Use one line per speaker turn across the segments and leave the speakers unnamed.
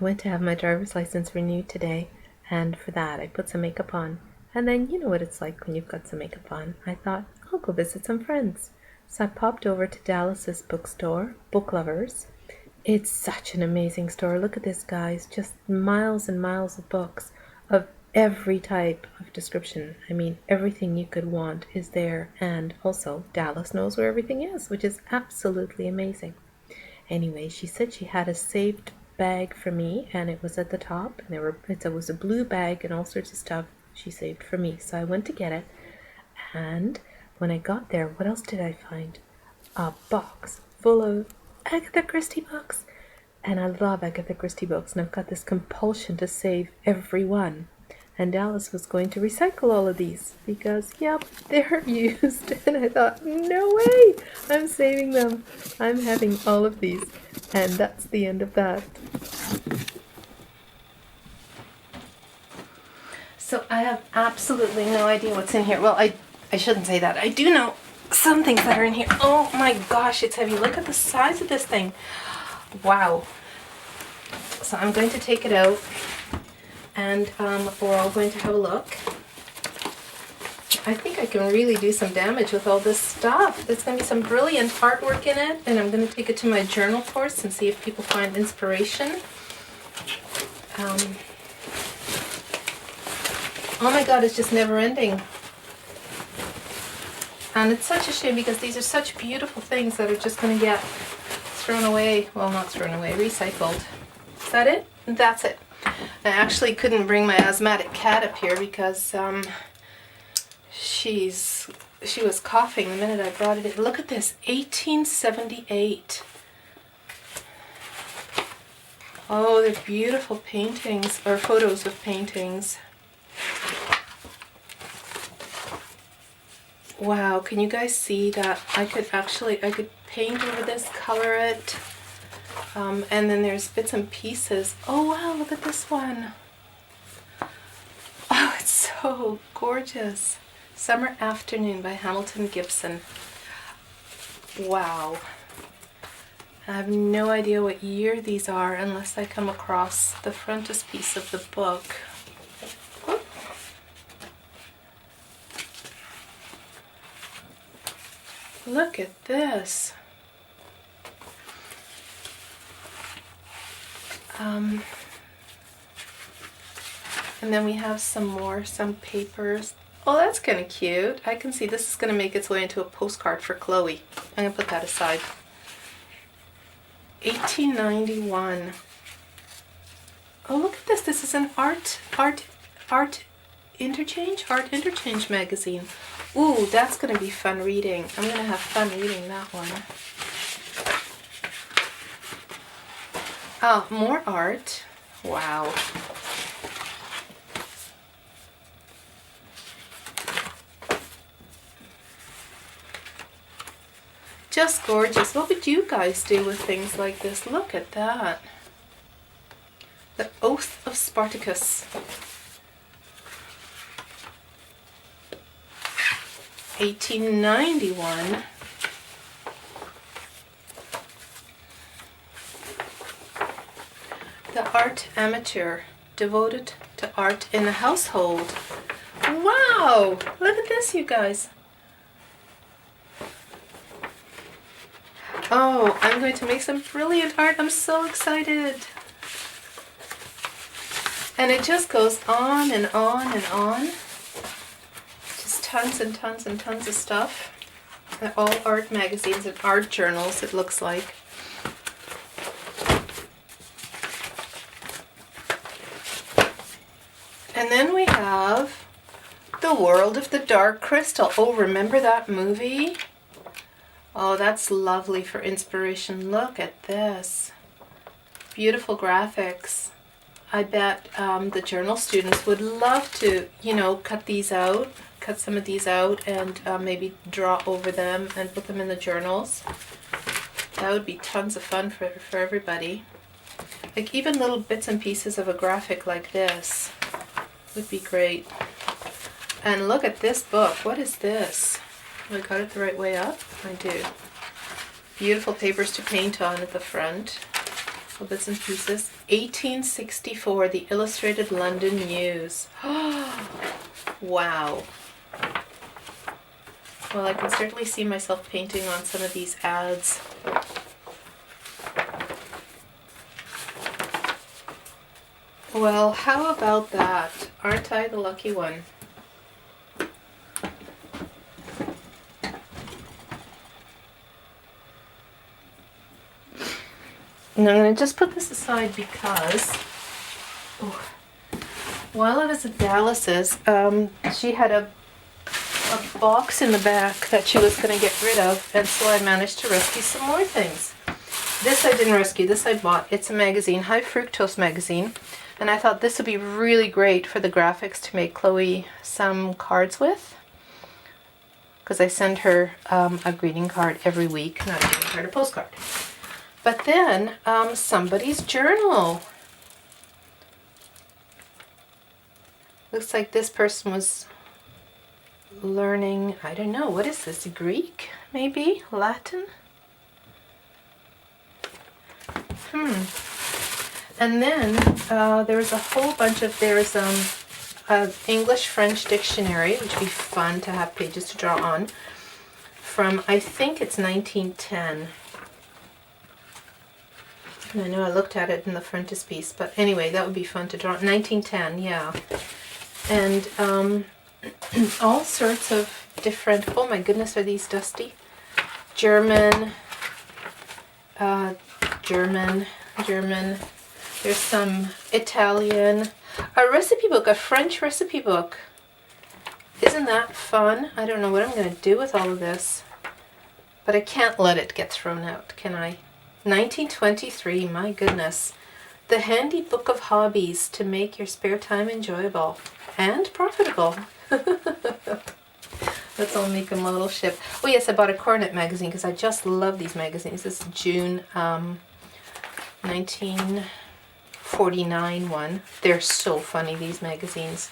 I went to have my driver's license renewed today, and for that I put some makeup on. And then you know what it's like when you've got some makeup on. I thought, I'll go visit some friends. So I popped over to Dallas's bookstore, Booklovers. It's such an amazing store. Look at this, guys. Just miles and miles of books of every type of description. I mean, everything you could want is there. And also, Dallas knows where everything is, which is absolutely amazing. Anyway, she said she had a saved bag for me, and it was at the top. And it was a blue bag and all sorts of stuff she saved for me. So I went to get it. And when I got there, what else did I find? A box full of Agatha Christie books. And I love Agatha Christie books, and I've got this compulsion to save every one. And Dallas was going to recycle all of these because, yep, they're used. And I thought, no way, I'm saving them. I'm having all of these. And that's the end of that. So I have absolutely no idea what's in here. Well, I shouldn't say that. I do know some things that are in here. Oh my gosh, it's heavy. Look at the size of this thing. Wow. So I'm going to take it out, and we're all going to have a look. I think I can really do some damage with all this stuff. There's going to be some brilliant artwork in it, and I'm going to take it to my journal course and see if people find inspiration. Oh my god, it's just never ending. And it's such a shame because these are such beautiful things that are just going to get thrown away. Well, not thrown away, recycled. Is that it? That's it. I actually couldn't bring my asthmatic cat up here because she was coughing the minute I brought it in. Look at this, 1878. Oh, they're beautiful paintings, or photos of paintings. Wow, can you guys see that I could paint over this, color it, and then there's bits and pieces. Oh wow, look at this one. Oh, it's so gorgeous. Summer Afternoon by Hamilton Gibson. Wow. I have no idea what year these are unless I come across the frontispiece of the book. Look at this. And then we have some papers. Oh, that's kind of cute. I can see this is going to make its way into a postcard for Chloe. I'm going to put that aside. 1891. Oh, look at this. This is an art interchange magazine. Ooh, that's going to be fun reading. I'm going to have fun reading that one. Oh, more art. Wow. Just gorgeous. What would you guys do with things like this? Look at that. The Oath of Spartacus. 1891. The Art Amateur, devoted to art in the household. Wow! Look at this, you guys. Oh, I'm going to make some brilliant art. I'm so excited. And it just goes on and on and on. Just tons and tons and tons of stuff. They're all art magazines and art journals, it looks like. And then we have The World of the Dark Crystal. Oh, remember that movie? Oh, that's lovely for inspiration. Look at this. Beautiful graphics. I bet the journal students would love to, cut these out, cut some of these out and maybe draw over them and put them in the journals. That would be tons of fun for everybody. Like even little bits and pieces of a graphic like this would be great. And look at this book. What is this? Have I got it the right way up? I do. Beautiful papers to paint on at the front. little bits and pieces. 1864, the Illustrated London News. Wow. Well, I can certainly see myself painting on some of these ads. Well, how about that? Aren't I the lucky one? And I'm going to just put this aside because while I was at Dallas's, she had a box in the back that she was going to get rid of, and so I managed to rescue some more things. This I didn't rescue, this I bought. It's a magazine, High Fructose magazine, and I thought this would be really great for the graphics to make Chloe some cards with, because I send her a greeting card every week, not a greeting card, a postcard. But then somebody's journal. Looks like this person was learning, I don't know, what is this, Greek, maybe? Latin? And then there was a whole bunch of, there's an English-French dictionary, which would be fun to have pages to draw on, from, I think it's 1910. And I know I looked at it in the frontispiece, but anyway, that would be fun to draw. 1910, yeah. And all sorts of different, oh my goodness, are these dusty? German. There's some Italian. A recipe book, a French recipe book. Isn't that fun? I don't know what I'm going to do with all of this. But I can't let it get thrown out, can I? 1923, my goodness. The Handy Book of Hobbies to make your spare time enjoyable and profitable. Let's all make a model ship. Oh yes, I bought a Coronet magazine because I just love these magazines. This is June 1949 one. They're so funny, these magazines.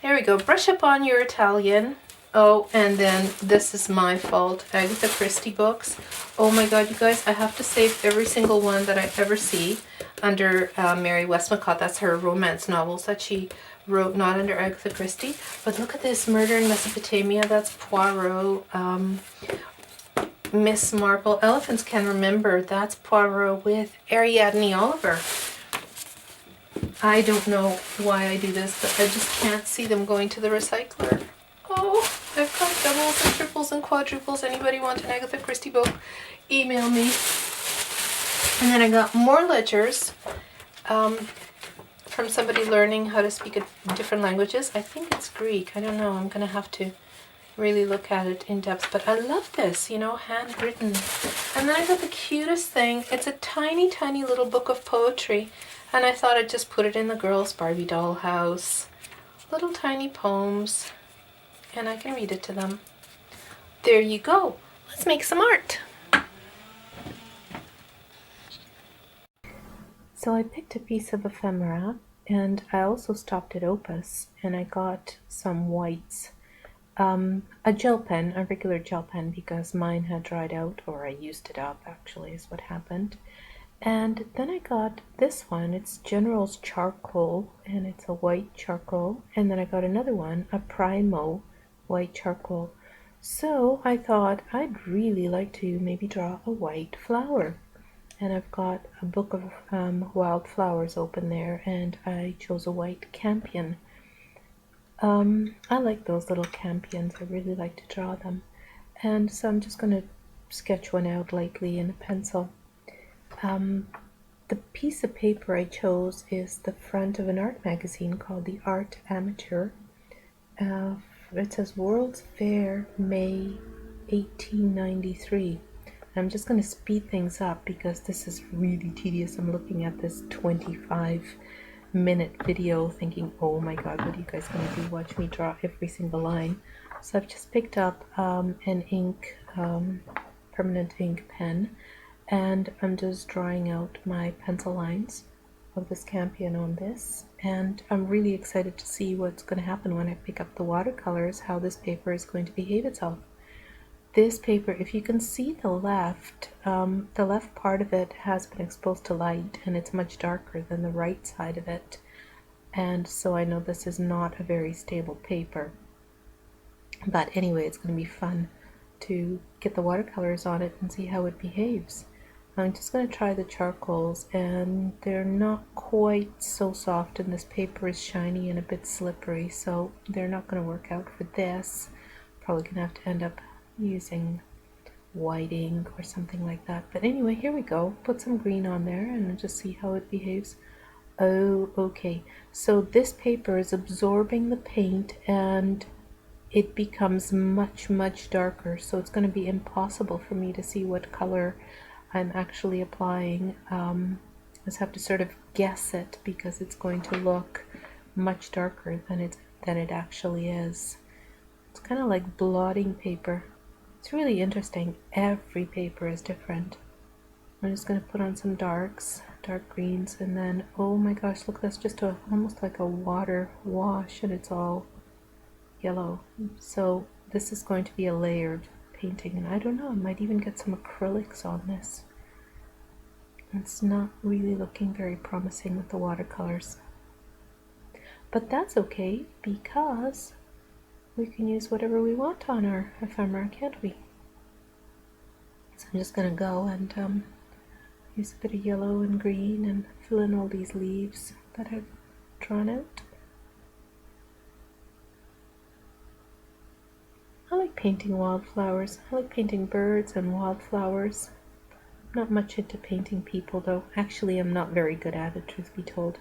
There we go. Brush up on your Italian. Oh, and then this is my fault. Agatha Christie books. Oh my god, you guys, I have to save every single one that I ever see under Mary Westmacott. That's her romance novels that she wrote, not under Agatha Christie. But look at this, Murder in Mesopotamia. That's Poirot. Miss Marple, Elephants Can Remember. That's Poirot with Ariadne Oliver. I don't know why I do this, but I just can't see them going to the recycler. Oh, I've got doubles and triples and quadruples. Anybody want an Agatha Christie book? Email me. And then I got more ledgers from somebody learning how to speak different languages. I think it's Greek. I don't know. I'm going to have to really look at it in depth. But I love this, you know, handwritten. And then I got the cutest thing. It's a tiny, tiny little book of poetry. And I thought I'd just put it in the girls' Barbie doll house. Little tiny poems. And I can read it to them. There you go. Let's make some art. So I picked a piece of ephemera, and I also stopped at Opus, and I got some whites. A gel pen, a regular gel pen, because mine had dried out, or I used it up actually is what happened. And then I got this one. It's General's Charcoal, and it's a white charcoal. And then I got another one, a Primo white charcoal. So I thought I'd really like to maybe draw a white flower. And I've got a book of wild flowers open there, and I chose a white campion. I like those little campions. I really like to draw them. And so I'm just going to sketch one out lightly in a pencil. The piece of paper I chose is the front of an art magazine called The Art Amateur. It says World's Fair, May 1893. I'm just going to speed things up because this is really tedious. I'm looking at this 25-minute video thinking, oh my god, what are you guys going to do? Watch me draw every single line. So I've just picked up an ink, permanent ink pen, and I'm just drawing out my pencil lines of this campion on this. And I'm really excited to see what's going to happen when I pick up the watercolors, how this paper is going to behave itself. this paper, if you can see the left part of it has been exposed to light and it's much darker than the right side of it. And so I know this is not a very stable paper. But anyway, it's going to be fun to get the watercolors on it and see how it behaves. I'm just going to try the charcoals, and they're not quite so soft, and this paper is shiny and a bit slippery, so they're not going to work out for this. Probably going to have to end up using white ink or something like that. But anyway, here we go. Put some green on there and just see how it behaves. Oh, okay. So this paper is absorbing the paint and it becomes much darker, so it's going to be impossible for me to see what color I'm actually applying. I just have to sort of guess it because it's going to look much darker than it actually is. It's kind of like blotting paper. It's really interesting. Every paper is different. I'm just going to put on some dark greens, and then, oh my gosh, look, that's just almost like a water wash, and it's all yellow. So this is going to be a layered painting, and I don't know, I might even get some acrylics on this. It's not really looking very promising with the watercolors, but that's okay because we can use whatever we want on our ephemera, can't we? So I'm just gonna go and use a bit of yellow and green and fill in all these leaves that I've drawn out. I like painting wildflowers. I like painting birds and wildflowers. Not much into painting people, though. Actually, I'm not very good at it, truth be told.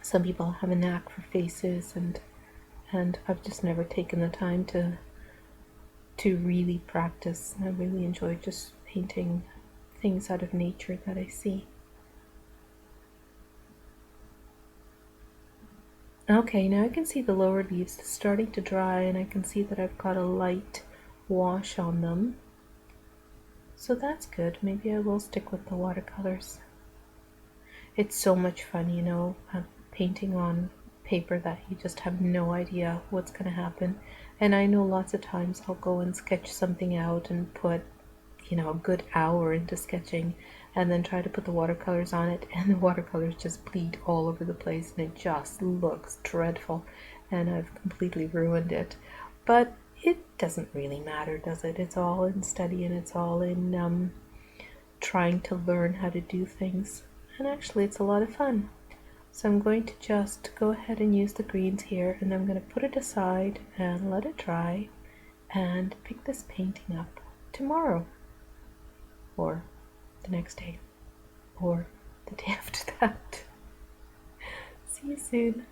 Some people have a knack for faces, and I've just never taken the time to really practice. I really enjoy just painting things out of nature that I see. Okay, now I can see the lower leaves starting to dry, and I can see that I've got a light wash on them. So that's good. Maybe I will stick with the watercolors. It's so much fun, you know, painting on paper that you just have no idea what's going to happen. And I know lots of times I'll go and sketch something out and put, you know, a good hour into sketching, and then try to put the watercolors on it, and the watercolors just bleed all over the place, and it just looks dreadful, and I've completely ruined it. But it doesn't really matter, does it? It's all in study, and it's all in trying to learn how to do things, and actually it's a lot of fun. So I'm going to just go ahead and use the greens here, and I'm going to put it aside and let it dry and pick this painting up tomorrow, or the next day, or the day after that. See you soon.